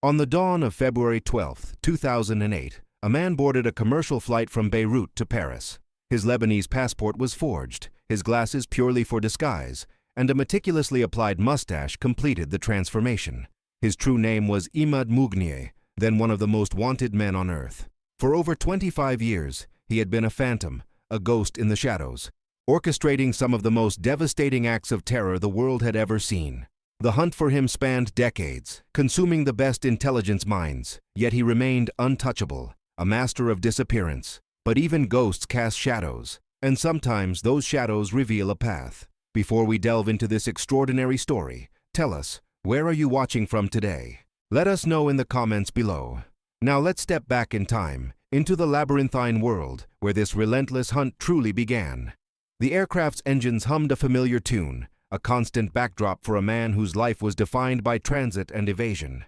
On the dawn of February 12, 2008, a man boarded a commercial flight from Beirut to Paris. His Lebanese passport was forged, his glasses purely for disguise, and a meticulously applied mustache completed the transformation. His true name was Imad Mughniyeh, then one of the most wanted men on earth. For over 25 years, he had been a phantom, a ghost in the shadows, orchestrating some of the most devastating acts of terror the world had ever seen. The hunt for him spanned decades, consuming the best intelligence minds, yet he remained untouchable, a master of disappearance. But even ghosts cast shadows, and sometimes those shadows reveal a path. Before we delve into this extraordinary story, tell us, where are you watching from today? Let us know in the comments below. Now let's step back in time, into the labyrinthine world where this relentless hunt truly began. The aircraft's engines hummed a familiar tune, a constant backdrop for a man whose life was defined by transit and evasion.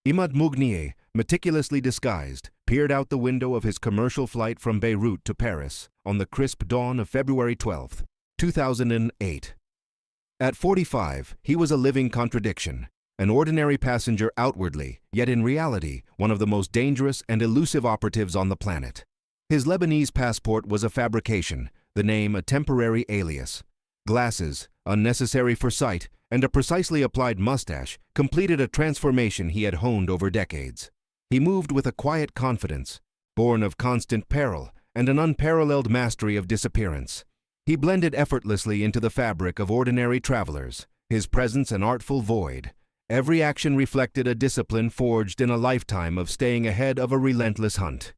Imad Mughniyeh, meticulously disguised, peered out the window of his commercial flight from Beirut to Paris on the crisp dawn of February 12, 2008. At 45, he was a living contradiction, an ordinary passenger outwardly, yet in reality, one of the most dangerous and elusive operatives on the planet. His Lebanese passport was a fabrication, the name a temporary alias. Glasses, unnecessary for sight, and a precisely applied mustache completed a transformation he had honed over decades. He moved with a quiet confidence, born of constant peril and an unparalleled mastery of disappearance. He blended effortlessly into the fabric of ordinary travelers, his presence an artful void. Every action reflected a discipline forged in a lifetime of staying ahead of a relentless hunt.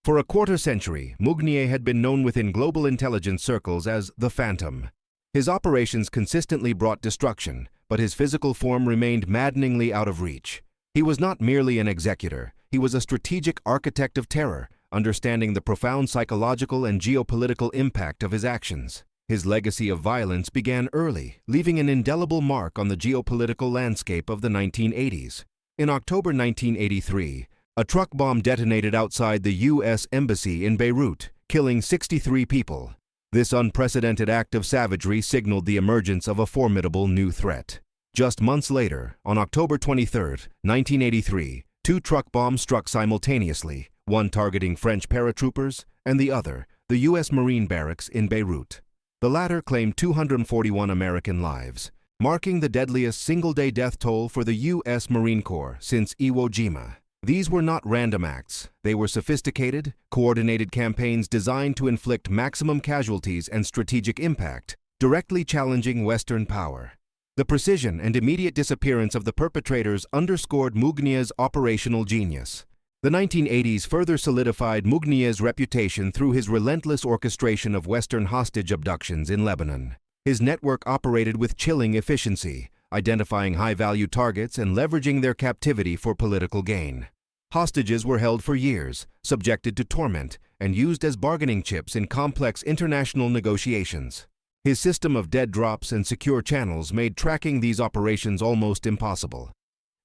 For a quarter century, Mughniyeh had been known within global intelligence circles as the Phantom. His operations consistently brought destruction, but his physical form remained maddeningly out of reach. He was not merely an executor, he was a strategic architect of terror, understanding the profound psychological and geopolitical impact of his actions. His legacy of violence began early, leaving an indelible mark on the geopolitical landscape of the 1980s. In October 1983, a truck bomb detonated outside the U.S. Embassy in Beirut, killing 63 people. This unprecedented act of savagery signaled the emergence of a formidable new threat. Just months later, on October 23, 1983, two truck bombs struck simultaneously, one targeting French paratroopers and the other, the U.S. Marine barracks in Beirut. The latter claimed 241 American lives, marking the deadliest single-day death toll for the U.S. Marine Corps since Iwo Jima. These were not random acts. They were sophisticated, coordinated campaigns designed to inflict maximum casualties and strategic impact, directly challenging Western power. The precision and immediate disappearance of the perpetrators underscored Mughniyeh's operational genius. The 1980s further solidified Mughniyeh's reputation through his relentless orchestration of Western hostage abductions in Lebanon. His network operated with chilling efficiency, identifying high-value targets and leveraging their captivity for political gain. Hostages were held for years, subjected to torment, and used as bargaining chips in complex international negotiations. His system of dead drops and secure channels made tracking these operations almost impossible.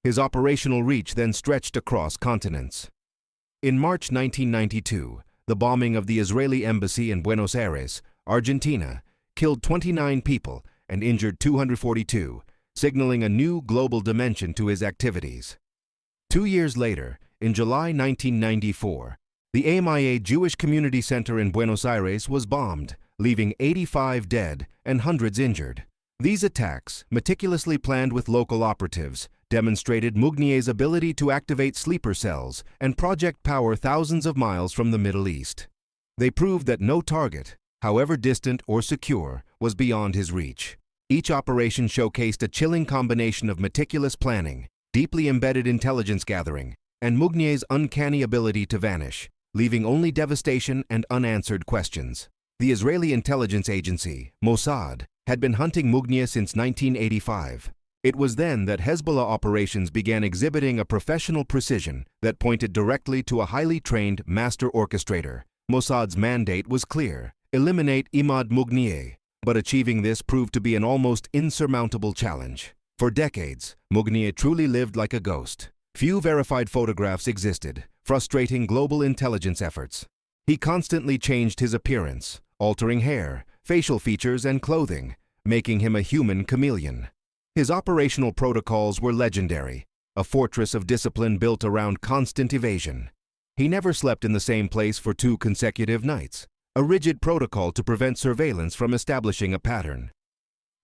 His operational reach then stretched across continents. In March 1992, the bombing of the Israeli embassy in Buenos Aires, Argentina, killed 29 people and injured 242, signaling a new global dimension to his activities. 2 years later, in July 1994, the Amia Jewish Community Center in Buenos Aires was bombed, leaving 85 dead and hundreds injured. These attacks, meticulously planned with local operatives, demonstrated Mughniyeh's ability to activate sleeper cells and project power thousands of miles from the Middle East. They proved that no target, however distant or secure, was beyond his reach. Each operation showcased a chilling combination of meticulous planning, deeply embedded intelligence gathering, and Mughniyeh's uncanny ability to vanish, leaving only devastation and unanswered questions. The Israeli intelligence agency, Mossad, had been hunting Mughniyeh since 1985. It was then that Hezbollah operations began exhibiting a professional precision that pointed directly to a highly trained master orchestrator. Mossad's mandate was clear: eliminate Imad Mughniyeh. But achieving this proved to be an almost insurmountable challenge. For decades, Mughniyeh truly lived like a ghost. Few verified photographs existed, frustrating global intelligence efforts. He constantly changed his appearance, altering hair, facial features, and clothing, making him a human chameleon. His operational protocols were legendary. a fortress of discipline built around constant evasion. He never slept in the same place for 2 consecutive nights, a rigid protocol to prevent surveillance from establishing a pattern.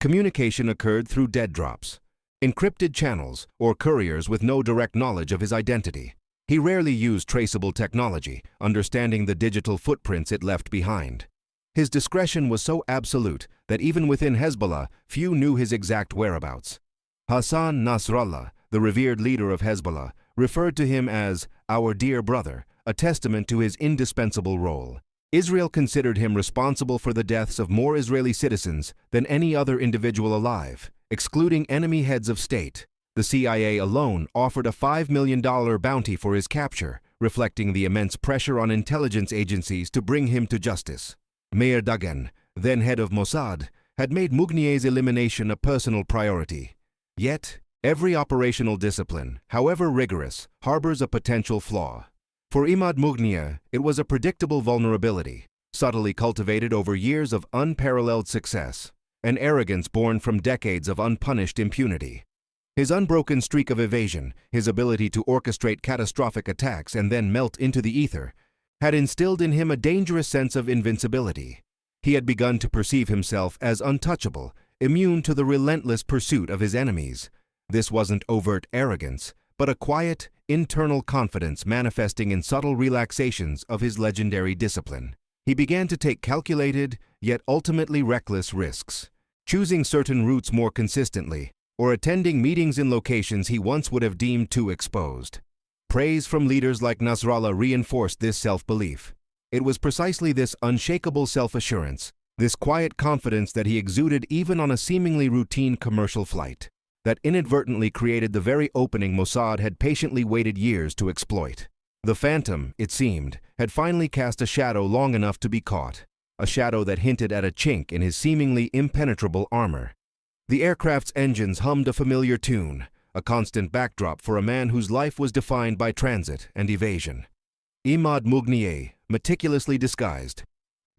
Communication occurred through dead drops, encrypted channels, or couriers with no direct knowledge of his identity. He rarely used traceable technology, understanding the digital footprints it left behind. His discretion was so absolute that even within Hezbollah, few knew his exact whereabouts. Hassan Nasrallah, the revered leader of Hezbollah, referred to him as "our dear brother," a testament to his indispensable role. Israel considered him responsible for the deaths of more Israeli citizens than any other individual alive, excluding enemy heads of state. The CIA alone offered a $5 million bounty for his capture, reflecting the immense pressure on intelligence agencies to bring him to justice. Meir Dagan, then head of Mossad, had made Mughniyeh's elimination a personal priority. Yet, every operational discipline, however rigorous, harbors a potential flaw. For Imad Mughniyeh, it was a predictable vulnerability, subtly cultivated over years of unparalleled success, an arrogance born from decades of unpunished impunity. His unbroken streak of evasion, his ability to orchestrate catastrophic attacks and then melt into the ether, had instilled in him a dangerous sense of invincibility. He had begun to perceive himself as untouchable, immune to the relentless pursuit of his enemies. This wasn't overt arrogance, but a quiet, internal confidence manifesting in subtle relaxations of his legendary discipline. He began to take calculated, yet ultimately reckless risks, choosing certain routes more consistently, or attending meetings in locations he once would have deemed too exposed. Praise from leaders like Nasrallah reinforced this self-belief. It was precisely this unshakable self-assurance, this quiet confidence that he exuded even on a seemingly routine commercial flight, that inadvertently created the very opening Mossad had patiently waited years to exploit. The phantom, it seemed, had finally cast a shadow long enough to be caught, a shadow that hinted at a chink in his seemingly impenetrable armor. The aircraft's engines hummed a familiar tune, a constant backdrop for a man whose life was defined by transit and evasion. Imad Mughniyeh, meticulously disguised,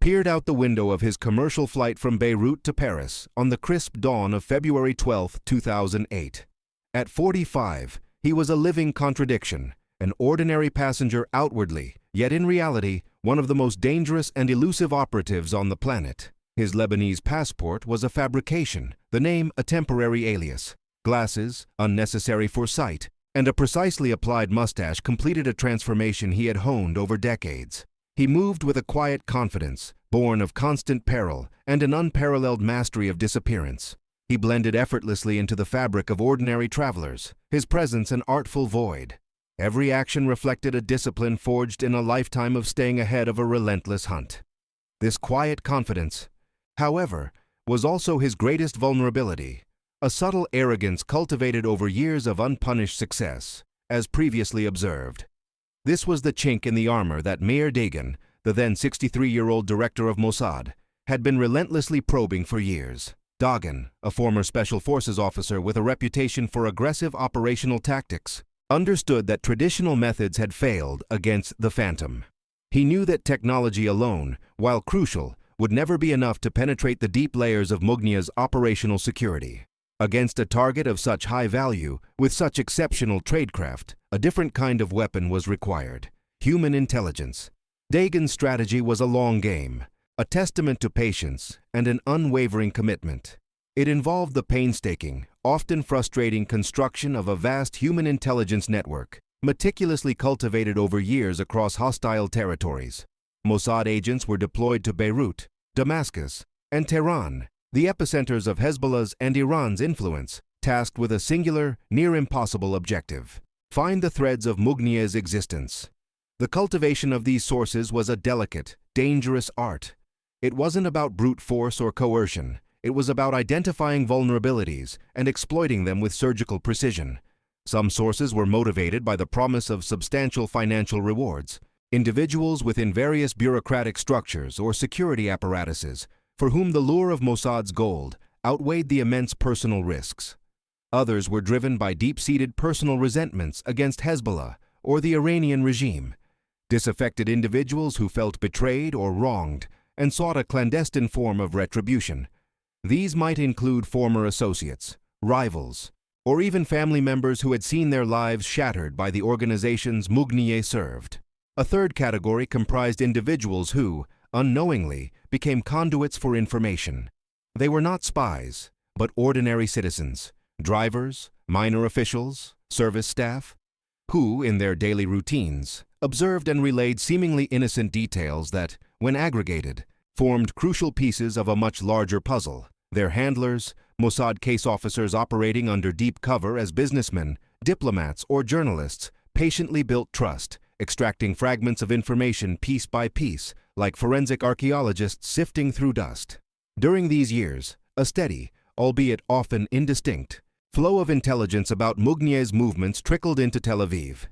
peered out the window of his commercial flight from Beirut to Paris on the crisp dawn of February 12, 2008. At 45, he was a living contradiction, an ordinary passenger outwardly, yet in reality, one of the most dangerous and elusive operatives on the planet. His Lebanese passport was a fabrication, the name a temporary alias. Glasses, unnecessary for sight, and a precisely applied mustache completed a transformation he had honed over decades. He moved with a quiet confidence, born of constant peril and an unparalleled mastery of disappearance. He blended effortlessly into the fabric of ordinary travelers, his presence an artful void. Every action reflected a discipline forged in a lifetime of staying ahead of a relentless hunt. This quiet confidence, however, was also his greatest vulnerability, a subtle arrogance cultivated over years of unpunished success, as previously observed. This was the chink in the armor that Meir Dagan, the then 63-year-old director of Mossad, had been relentlessly probing for years. Dagan, a former Special Forces officer with a reputation for aggressive operational tactics, understood that traditional methods had failed against the Phantom. He knew that technology alone, while crucial, would never be enough to penetrate the deep layers of Mughniyeh's operational security. Against a target of such high value, with such exceptional tradecraft, a different kind of weapon was required: human intelligence. Dagan's strategy was a long game, a testament to patience and an unwavering commitment. It involved the painstaking, often frustrating construction of a vast human intelligence network, meticulously cultivated over years across hostile territories. Mossad agents were deployed to Beirut, Damascus, and Tehran, the epicenters of Hezbollah's and Iran's influence, tasked with a singular, near-impossible objective: find the threads of Mughniyeh's existence. The cultivation of these sources was a delicate, dangerous art. It wasn't about brute force or coercion. It was about identifying vulnerabilities and exploiting them with surgical precision. Some sources were motivated by the promise of substantial financial rewards. Individuals within various bureaucratic structures or security apparatuses, for whom the lure of Mossad's gold outweighed the immense personal risks. Others were driven by deep-seated personal resentments against Hezbollah or the Iranian regime. Disaffected individuals who felt betrayed or wronged and sought a clandestine form of retribution. These might include former associates, rivals, or even family members who had seen their lives shattered by the organizations Mughniyeh served. A third category comprised individuals who, unknowingly, became conduits for information. They were not spies, but ordinary citizens, drivers, minor officials, service staff, who, in their daily routines, observed and relayed seemingly innocent details that, when aggregated, formed crucial pieces of a much larger puzzle. Their handlers, Mossad case officers operating under deep cover as businessmen, diplomats, or journalists, patiently built trust, extracting fragments of information piece by piece, like forensic archaeologists sifting through dust. During these years, a steady, albeit often indistinct, flow of intelligence about Mughniyeh's movements trickled into Tel Aviv.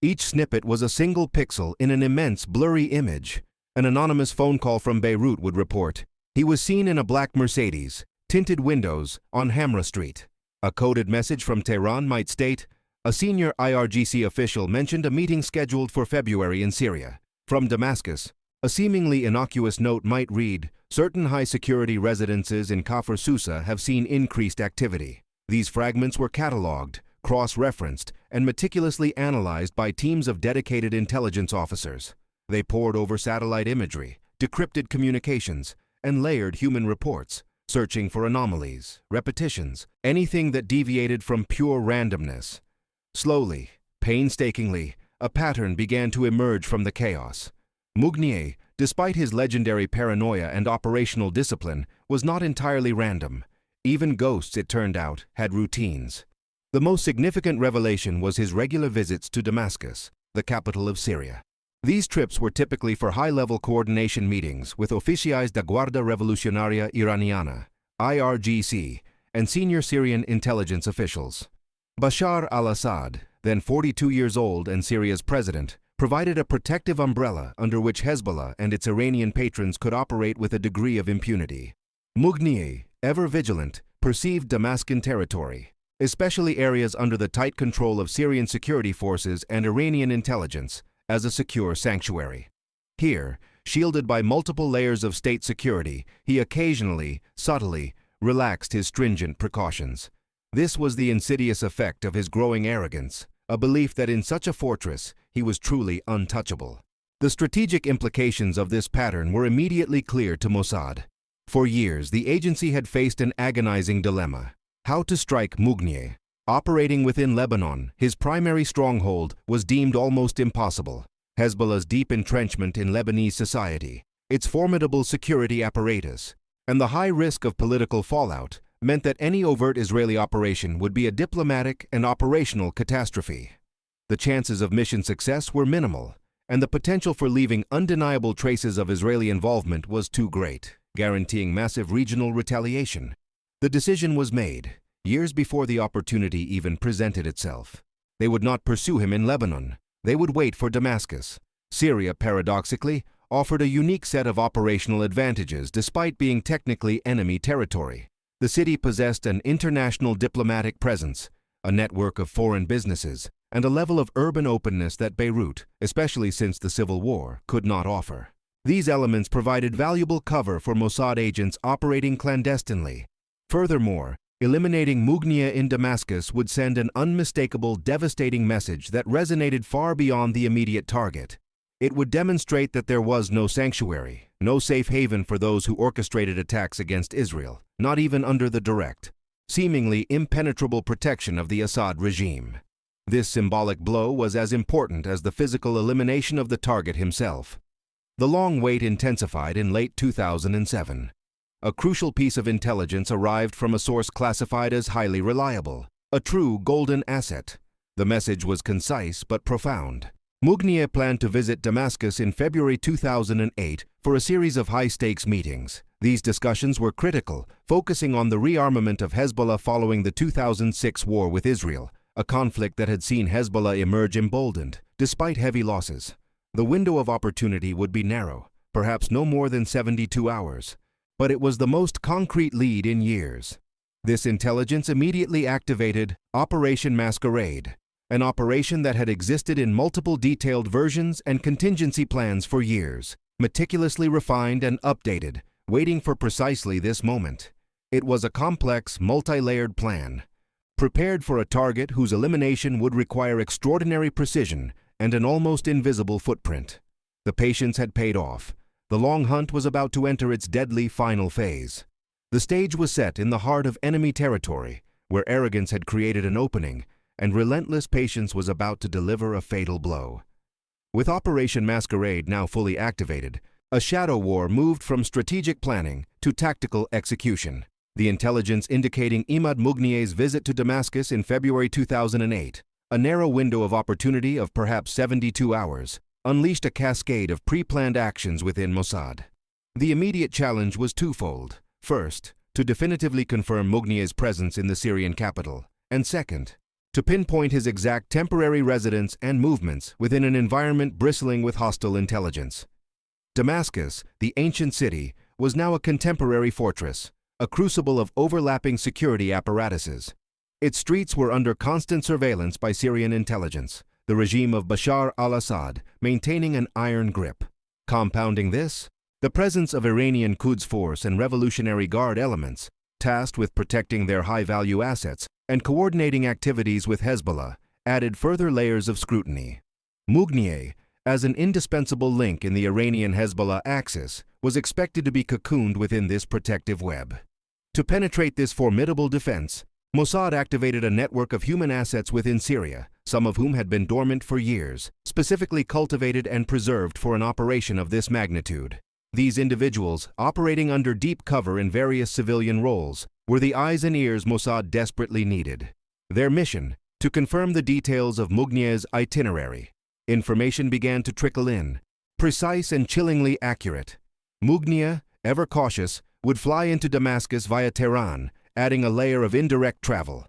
Each snippet was a single pixel in an immense, blurry image. An anonymous phone call from Beirut would report, he was seen in a black Mercedes, tinted windows, on Hamra Street. A coded message from Tehran might state, a senior IRGC official mentioned a meeting scheduled for February in Syria. From Damascus, a seemingly innocuous note might read, certain high-security residences in Kafr Sousa have seen increased activity. These fragments were catalogued, cross-referenced, and meticulously analyzed by teams of dedicated intelligence officers. They pored over satellite imagery, decrypted communications, and layered human reports, searching for anomalies, repetitions, anything that deviated from pure randomness. Slowly, painstakingly, a pattern began to emerge from the chaos. Mughniyeh, despite his legendary paranoia and operational discipline, was not entirely random. Even ghosts, it turned out, had routines. The most significant revelation was his regular visits to Damascus, the capital of Syria. These trips were typically for high-level coordination meetings with Oficiais da Guarda Revolucionaria Iraniana, IRGC, and senior Syrian intelligence officials. Bashar al-Assad, then 42 years old and Syria's president, provided a protective umbrella under which Hezbollah and its Iranian patrons could operate with a degree of impunity. Mughniyeh, ever vigilant, perceived Damascan territory, especially areas under the tight control of Syrian security forces and Iranian intelligence, as a secure sanctuary. Here, shielded by multiple layers of state security, he occasionally, subtly, relaxed his stringent precautions. This was the insidious effect of his growing arrogance, a belief that in such a fortress he was truly untouchable. The strategic implications of this pattern were immediately clear to Mossad. For years, the agency had faced an agonizing dilemma: how to strike Mughniyeh. Operating within Lebanon, his primary stronghold, was deemed almost impossible. Hezbollah's deep entrenchment in Lebanese society, its formidable security apparatus, and the high risk of political fallout meant that any overt Israeli operation would be a diplomatic and operational catastrophe. The chances of mission success were minimal, and the potential for leaving undeniable traces of Israeli involvement was too great, guaranteeing massive regional retaliation. The decision was made, years before the opportunity even presented itself. They would not pursue him in Lebanon. They would wait for Damascus. Syria, paradoxically, offered a unique set of operational advantages despite being technically enemy territory. The city possessed an international diplomatic presence, a network of foreign businesses, and a level of urban openness that Beirut, especially since the Civil War, could not offer. These elements provided valuable cover for Mossad agents operating clandestinely. Furthermore, eliminating Mughniyeh in Damascus would send an unmistakable, devastating message that resonated far beyond the immediate target. It would demonstrate that there was no sanctuary, no safe haven for those who orchestrated attacks against Israel, not even under the direct, seemingly impenetrable protection of the Assad regime. This symbolic blow was as important as the physical elimination of the target himself. The long wait intensified in late 2007. A crucial piece of intelligence arrived from a source classified as highly reliable, a true golden asset. The message was concise but profound. Mughniyeh planned to visit Damascus in February 2008 for a series of high-stakes meetings. These discussions were critical, focusing on the rearmament of Hezbollah following the 2006 war with Israel, a conflict that had seen Hezbollah emerge emboldened, despite heavy losses. The window of opportunity would be narrow, perhaps no more than 72 hours. But it was the most concrete lead in years. This intelligence immediately activated Operation Masquerade, an operation that had existed in multiple detailed versions and contingency plans for years, meticulously refined and updated, waiting for precisely this moment. It was a complex, multi-layered plan. prepared for a target whose elimination would require extraordinary precision and an almost invisible footprint. The patience had paid off. The long hunt was about to enter its deadly final phase. The stage was set in the heart of enemy territory, where arrogance had created an opening, and relentless patience was about to deliver a fatal blow. With Operation Masquerade now fully activated, a shadow war moved from strategic planning to tactical execution. The intelligence indicating Imad Mughniyeh's visit to Damascus in February 2008, a narrow window of opportunity of perhaps 72 hours, unleashed a cascade of pre-planned actions within Mossad. The immediate challenge was twofold. First, to definitively confirm Mughniyeh's presence in the Syrian capital, and second, to pinpoint his exact temporary residence and movements within an environment bristling with hostile intelligence. Damascus, the ancient city, was now a contemporary fortress, a crucible of overlapping security apparatuses. Its streets were under constant surveillance by Syrian intelligence, the regime of Bashar al-Assad maintaining an iron grip. Compounding this, the presence of Iranian Quds Force and Revolutionary Guard elements, tasked with protecting their high-value assets and coordinating activities with Hezbollah, added further layers of scrutiny. Mughniyeh, as an indispensable link in the Iranian-Hezbollah axis, was expected to be cocooned within this protective web. To penetrate this formidable defense, Mossad activated a network of human assets within Syria, some of whom had been dormant for years, specifically cultivated and preserved for an operation of this magnitude. These individuals, operating under deep cover in various civilian roles, were the eyes and ears Mossad desperately needed. Their mission, to confirm the details of Mughniyeh's itinerary. Information began to trickle in, precise and chillingly accurate. Mughniyeh, ever cautious, would fly into Damascus via Tehran, adding a layer of indirect travel.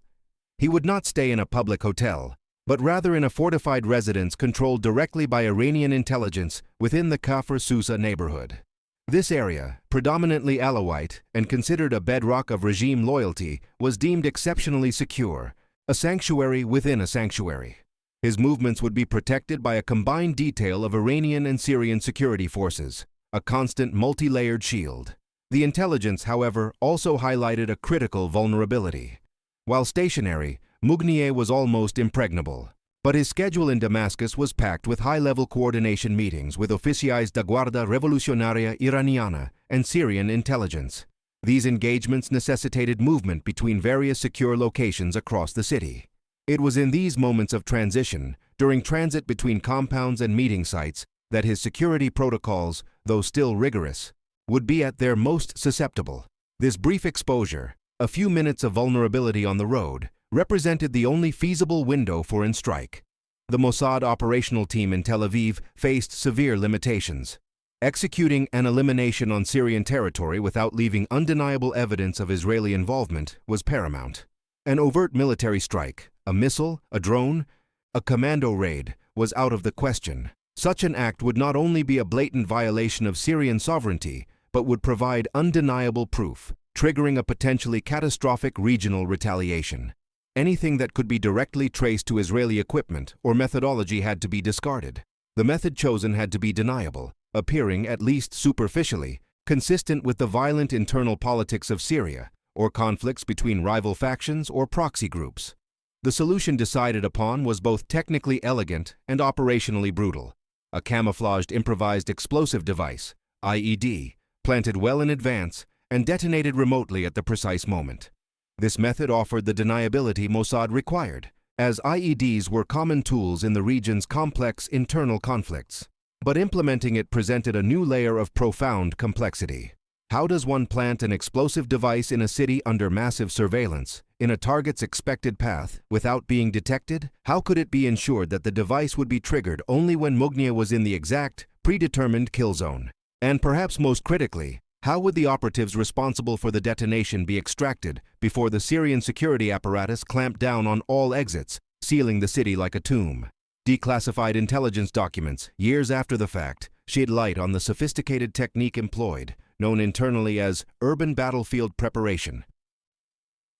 He would not stay in a public hotel, but rather in a fortified residence controlled directly by Iranian intelligence within the Kafr Sousa neighborhood. This area, predominantly Alawite and considered a bedrock of regime loyalty, was deemed exceptionally secure, a sanctuary within a sanctuary. His movements would be protected by a combined detail of Iranian and Syrian security forces, a constant multi-layered shield. The intelligence, however, also highlighted a critical vulnerability. While stationary, Mughniyeh was almost impregnable, but his schedule in Damascus was packed with high-level coordination meetings with oficiais da Guardia Revolucionaria Iraniana and Syrian intelligence. These engagements necessitated movement between various secure locations across the city. It was in these moments of transition, during transit between compounds and meeting sites, that his security protocols, though still rigorous, would be at their most susceptible. This brief exposure, a few minutes of vulnerability on the road, represented the only feasible window for an strike. The Mossad operational team in Tel Aviv faced severe limitations. Executing an elimination on Syrian territory without leaving undeniable evidence of Israeli involvement was paramount. An overt military strike, a missile, a drone, a commando raid, was out of the question. Such an act would not only be a blatant violation of Syrian sovereignty, but would provide undeniable proof, triggering a potentially catastrophic regional retaliation. Anything that could be directly traced to Israeli equipment or methodology had to be discarded. The method chosen had to be deniable, appearing, at least superficially, consistent with the violent internal politics of Syria, or conflicts between rival factions or proxy groups. The solution decided upon was both technically elegant and operationally brutal. A camouflaged improvised explosive device, IED, planted well in advance and detonated remotely at the precise moment. This method offered the deniability Mossad required, as IEDs were common tools in the region's complex internal conflicts. But implementing it presented a new layer of profound complexity. How does one plant an explosive device in a city under massive surveillance, in a target's expected path, without being detected? How could it be ensured that the device would be triggered only when Mughniyeh was in the exact, predetermined kill zone? And perhaps most critically, how would the operatives responsible for the detonation be extracted before the Syrian security apparatus clamped down on all exits, sealing the city like a tomb? Declassified intelligence documents, years after the fact, shed light on the sophisticated technique employed, known internally as urban battlefield preparation.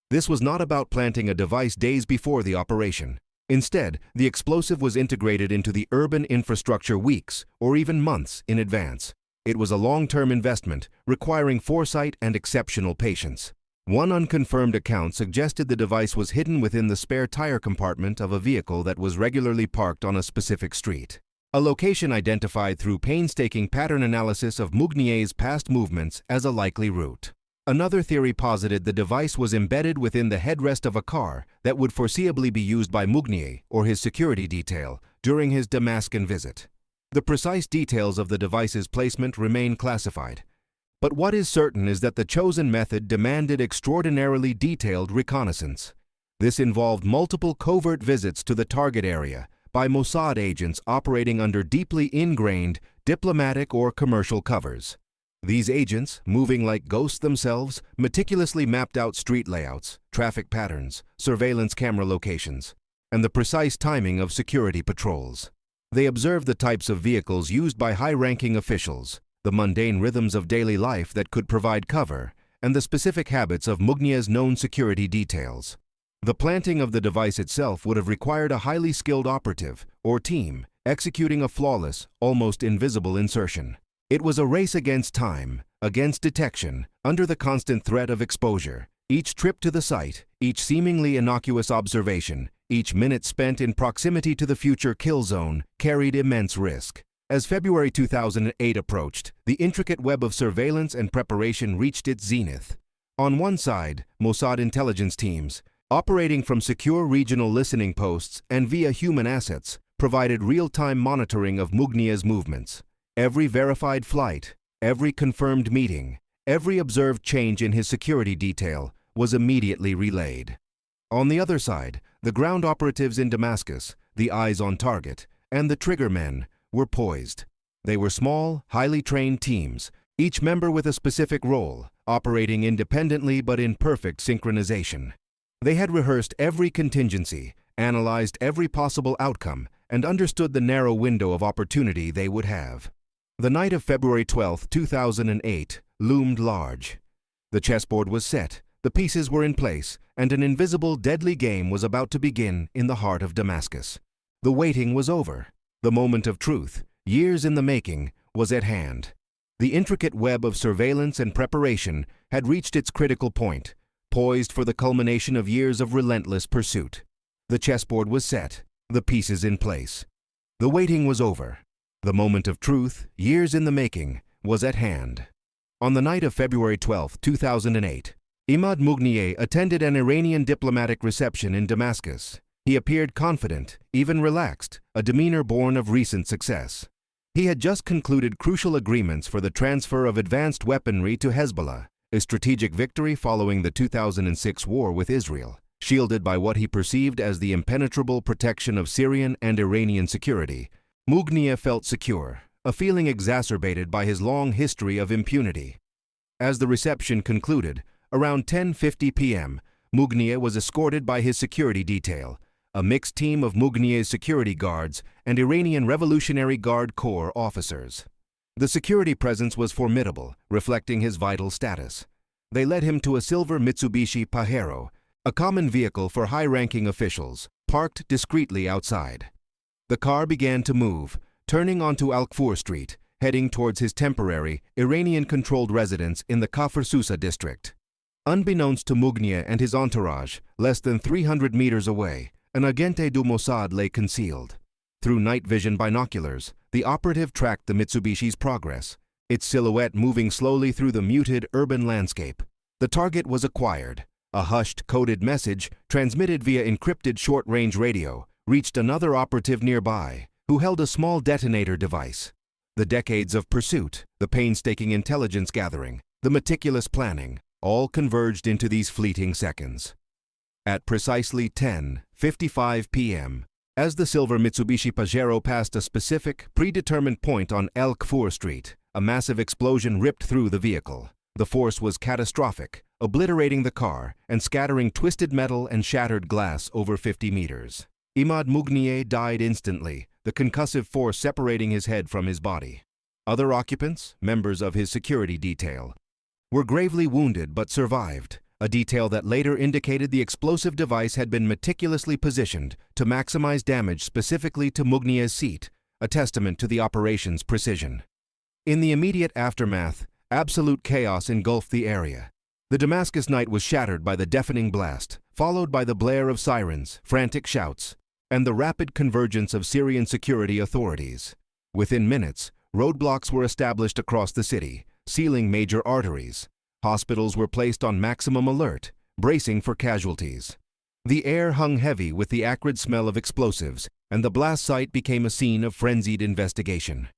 This was not about planting a device days before the operation. Instead, the explosive was integrated into the urban infrastructure weeks or even months in advance. It was a long-term investment, requiring foresight and exceptional patience. One unconfirmed account suggested the device was hidden within the spare tire compartment of a vehicle that was regularly parked on a specific street, a location identified through painstaking pattern analysis of Mughniyeh's past movements as a likely route. Another theory posited the device was embedded within the headrest of a car that would foreseeably be used by Mughniyeh or his security detail during his Damascus visit. The precise details of the device's placement remain classified, but what is certain is that the chosen method demanded extraordinarily detailed reconnaissance. This involved multiple covert visits to the target area by Mossad agents operating under deeply ingrained diplomatic or commercial covers. These agents, moving like ghosts themselves, meticulously mapped out street layouts, traffic patterns, surveillance camera locations, and the precise timing of security patrols. They observed the types of vehicles used by high-ranking officials, the mundane rhythms of daily life that could provide cover, and the specific habits of Mughniyeh's known security details. The planting of the device itself would have required a highly skilled operative or team executing a flawless, almost invisible insertion. It was a race against time, against detection, under the constant threat of exposure. Each trip to the site, each seemingly innocuous observation, each minute spent in proximity to the future kill zone carried immense risk. As February 2008 approached, the intricate web of surveillance and preparation reached its zenith. On one side, Mossad intelligence teams, operating from secure regional listening posts and via human assets, provided real-time monitoring of Mughniyeh's movements. Every verified flight, every confirmed meeting, every observed change in his security detail was immediately relayed. On the other side, the ground operatives in Damascus, the eyes on target, and the trigger men were poised. They were small, highly trained teams, each member with a specific role, operating independently but in perfect synchronization. They had rehearsed every contingency, analyzed every possible outcome, and understood the narrow window of opportunity they would have. The night of February 12, 2008, loomed large. The chessboard was set, the pieces were in place, and an invisible, deadly game was about to begin in the heart of Damascus. The waiting was over. The moment of truth, years in the making, was at hand. The intricate web of surveillance and preparation had reached its critical point, poised for the culmination of years of relentless pursuit. The chessboard was set, the pieces in place. The waiting was over. The moment of truth, years in the making, was at hand. On the night of February 12, 2008, Imad Mughniyeh attended an Iranian diplomatic reception in Damascus. He appeared confident, even relaxed, a demeanor born of recent success. He had just concluded crucial agreements for the transfer of advanced weaponry to Hezbollah, a strategic victory following the 2006 war with Israel. Shielded by what he perceived as the impenetrable protection of Syrian and Iranian security, Mughniyeh felt secure, a feeling exacerbated by his long history of impunity. As the reception concluded, around 10:50 p.m., Mughniyeh was escorted by his security detail, a mixed team of Mughniyeh's security guards and Iranian Revolutionary Guard Corps officers. The security presence was formidable, reflecting his vital status. They led him to a silver Mitsubishi Pajero, a common vehicle for high-ranking officials, parked discreetly outside. The car began to move, turning onto Al-Kfur Street, heading towards his temporary, Iranian-controlled residence in the Kafr Sousa district. Unbeknownst to Mughniyeh and his entourage, less than 300 meters away, an agente du Mossad lay concealed. Through night vision binoculars, the operative tracked the Mitsubishi's progress, its silhouette moving slowly through the muted urban landscape. The target was acquired. A hushed, coded message, transmitted via encrypted short-range radio, reached another operative nearby, who held a small detonator device. The decades of pursuit, the painstaking intelligence gathering, the meticulous planning, all converged into these fleeting seconds. At precisely 10:55 p.m., as the silver Mitsubishi Pajero passed a specific, predetermined point on El Kfur Street, a massive explosion ripped through the vehicle. The force was catastrophic, obliterating the car and scattering twisted metal and shattered glass over 50 meters. Imad Mughniyeh died instantly, the concussive force separating his head from his body. Other occupants, members of his security detail, were gravely wounded but survived, a detail that later indicated the explosive device had been meticulously positioned to maximize damage specifically to Mughniyeh's seat, a testament to the operation's precision. In the immediate aftermath, absolute chaos engulfed the area. The Damascus night was shattered by the deafening blast, followed by the blare of sirens, frantic shouts, and the rapid convergence of Syrian security authorities. Within minutes, roadblocks were established across the city, sealing major arteries. Hospitals were placed on maximum alert, bracing for casualties. The air hung heavy with the acrid smell of explosives, and the blast site became a scene of frenzied investigation.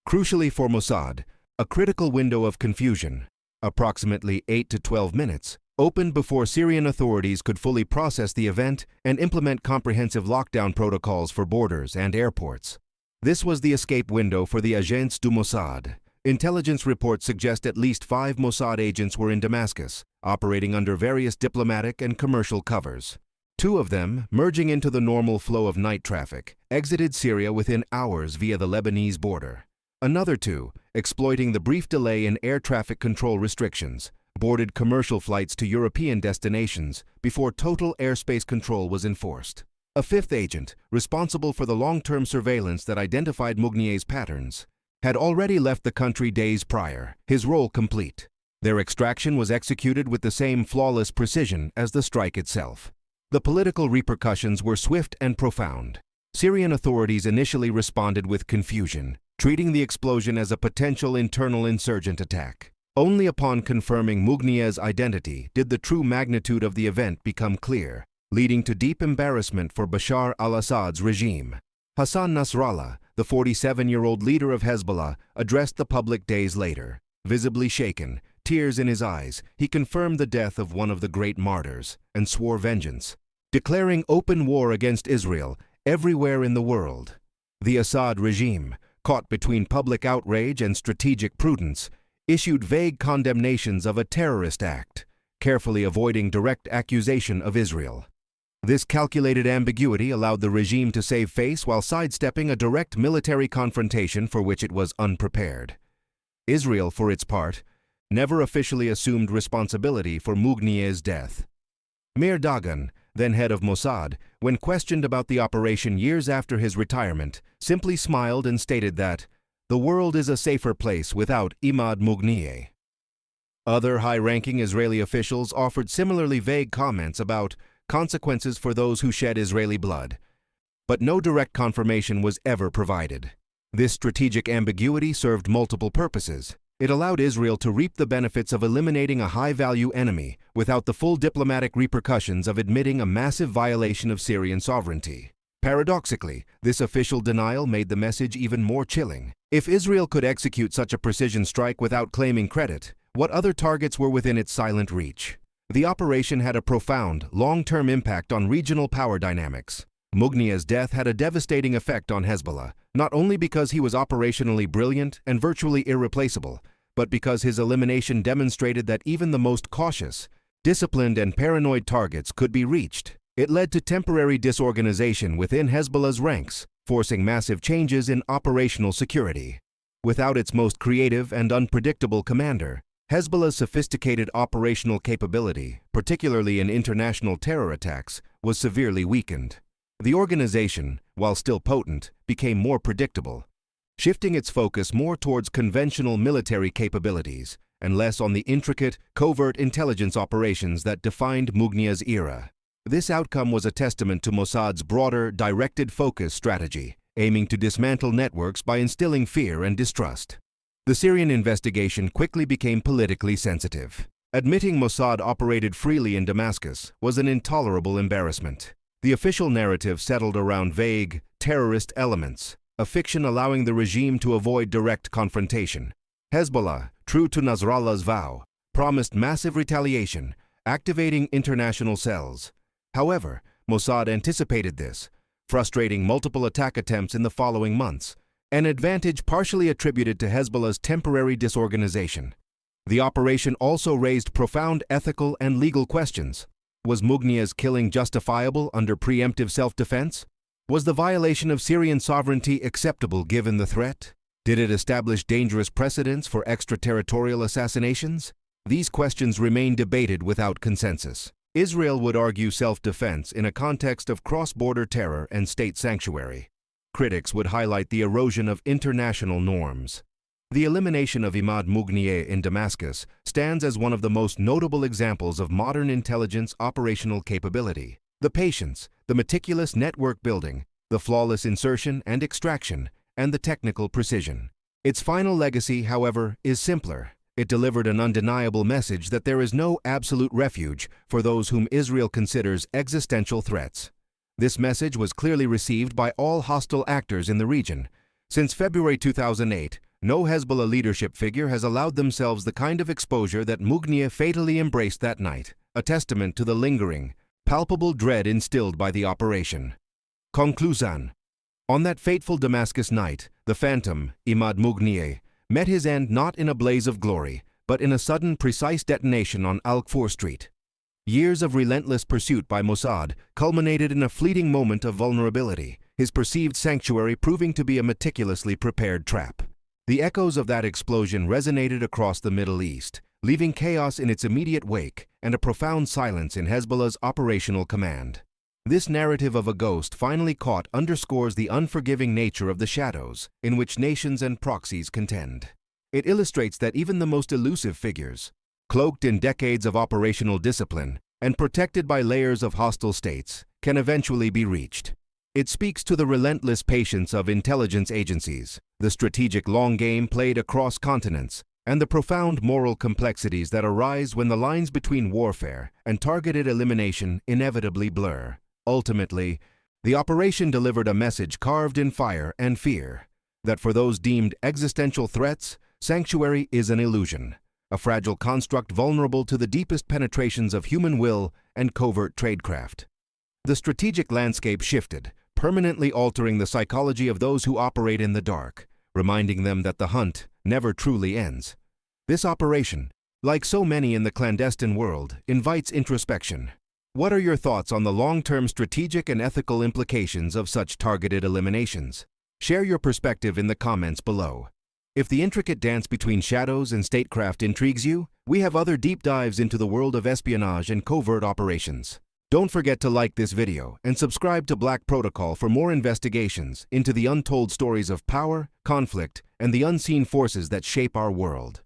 Crucially for Mossad, a critical window of confusion, approximately 8 to 12 minutes, opened before Syrian authorities could fully process the event and implement comprehensive lockdown protocols for borders and airports. This was the escape window for the agents du Mossad. Intelligence reports suggest at least 5 Mossad agents were in Damascus, operating under various diplomatic and commercial covers. 2 of them, merging into the normal flow of night traffic, exited Syria within hours via the Lebanese border. Another 2, exploiting the brief delay in air traffic control restrictions, boarded commercial flights to European destinations before total airspace control was enforced. A 5th agent, responsible for the long-term surveillance that identified Mughniyeh's patterns, had already left the country days prior, his role complete. Their extraction was executed with the same flawless precision as the strike itself. The political repercussions were swift and profound. Syrian authorities initially responded with confusion, treating the explosion as a potential internal insurgent attack. Only upon confirming Mughniyeh's identity did the true magnitude of the event become clear, leading to deep embarrassment for Bashar al-Assad's regime. Hassan Nasrallah, the 47-year-old leader of Hezbollah, addressed the public days later. Visibly shaken, tears in his eyes, he confirmed the death of one of the great martyrs and swore vengeance, declaring open war against Israel everywhere in the world. The Assad regime, caught between public outrage and strategic prudence, issued vague condemnations of a terrorist act, carefully avoiding direct accusation of Israel. This calculated ambiguity allowed the regime to save face while sidestepping a direct military confrontation for which it was unprepared. Israel, for its part, never officially assumed responsibility for Mughniyeh's death. Mir Dagan, then head of Mossad, when questioned about the operation years after his retirement, simply smiled and stated that the world is a safer place without Imad Mughniyeh. Other high-ranking Israeli officials offered similarly vague comments about consequences for those who shed Israeli blood, but no direct confirmation was ever provided. This strategic ambiguity served multiple purposes. It allowed Israel to reap the benefits of eliminating a high-value enemy without the full diplomatic repercussions of admitting a massive violation of Syrian sovereignty. Paradoxically, this official denial made the message even more chilling. If Israel could execute such a precision strike without claiming credit, what other targets were within its silent reach? The operation had a profound, long-term impact on regional power dynamics. Mughniyeh's death had a devastating effect on Hezbollah, not only because he was operationally brilliant and virtually irreplaceable, but because his elimination demonstrated that even the most cautious, disciplined and paranoid targets could be reached. It led to temporary disorganization within Hezbollah's ranks, forcing massive changes in operational security. Without its most creative and unpredictable commander, Hezbollah's sophisticated operational capability, particularly in international terror attacks, was severely weakened. The organization, while still potent, became more predictable, shifting its focus more towards conventional military capabilities and less on the intricate, covert intelligence operations that defined Mughniyeh's era. This outcome was a testament to Mossad's broader, directed focus strategy, aiming to dismantle networks by instilling fear and distrust. The Syrian investigation quickly became politically sensitive. Admitting Mossad operated freely in Damascus was an intolerable embarrassment. The official narrative settled around vague, terrorist elements, a fiction allowing the regime to avoid direct confrontation. Hezbollah, true to Nasrallah's vow, promised massive retaliation, activating international cells. However, Mossad anticipated this, frustrating multiple attack attempts in the following months, an advantage partially attributed to Hezbollah's temporary disorganization. The operation also raised profound ethical and legal questions. Was Mughniyeh's killing justifiable under preemptive self-defense? Was the violation of Syrian sovereignty acceptable given the threat? Did it establish dangerous precedents for extraterritorial assassinations? These questions remain debated without consensus. Israel would argue self-defense in a context of cross-border terror and state sanctuary. Critics would highlight the erosion of international norms. The elimination of Imad Mughniyeh in Damascus stands as one of the most notable examples of modern intelligence operational capability. The patience, the meticulous network building, the flawless insertion and extraction, and the technical precision. Its final legacy, however, is simpler. It delivered an undeniable message that there is no absolute refuge for those whom Israel considers existential threats. This message was clearly received by all hostile actors in the region. Since February 2008, no Hezbollah leadership figure has allowed themselves the kind of exposure that Mughniyeh fatally embraced that night, a testament to the lingering, palpable dread instilled by the operation. Conclusion. On that fateful Damascus night, the phantom, Imad Mughniyeh, met his end not in a blaze of glory, but in a sudden, precise detonation on Al-Kfur Street. Years of relentless pursuit by Mossad culminated in a fleeting moment of vulnerability, his perceived sanctuary proving to be a meticulously prepared trap. The echoes of that explosion resonated across the Middle East, leaving chaos in its immediate wake and a profound silence in Hezbollah's operational command. This narrative of a ghost finally caught underscores the unforgiving nature of the shadows in which nations and proxies contend. It illustrates that even the most elusive figures, cloaked in decades of operational discipline and protected by layers of hostile states, can eventually be reached. It speaks to the relentless patience of intelligence agencies, the strategic long game played across continents, and the profound moral complexities that arise when the lines between warfare and targeted elimination inevitably blur. Ultimately, the operation delivered a message carved in fire and fear, that for those deemed existential threats, sanctuary is an illusion, a fragile construct vulnerable to the deepest penetrations of human will and covert tradecraft. The strategic landscape shifted, permanently altering the psychology of those who operate in the dark, reminding them that the hunt never truly ends. This operation, like so many in the clandestine world, invites introspection. What are your thoughts on the long-term strategic and ethical implications of such targeted eliminations? Share your perspective in the comments below. If the intricate dance between shadows and statecraft intrigues you, we have other deep dives into the world of espionage and covert operations. Don't forget to like this video and subscribe to Black Protocol for more investigations into the untold stories of power, conflict, and the unseen forces that shape our world.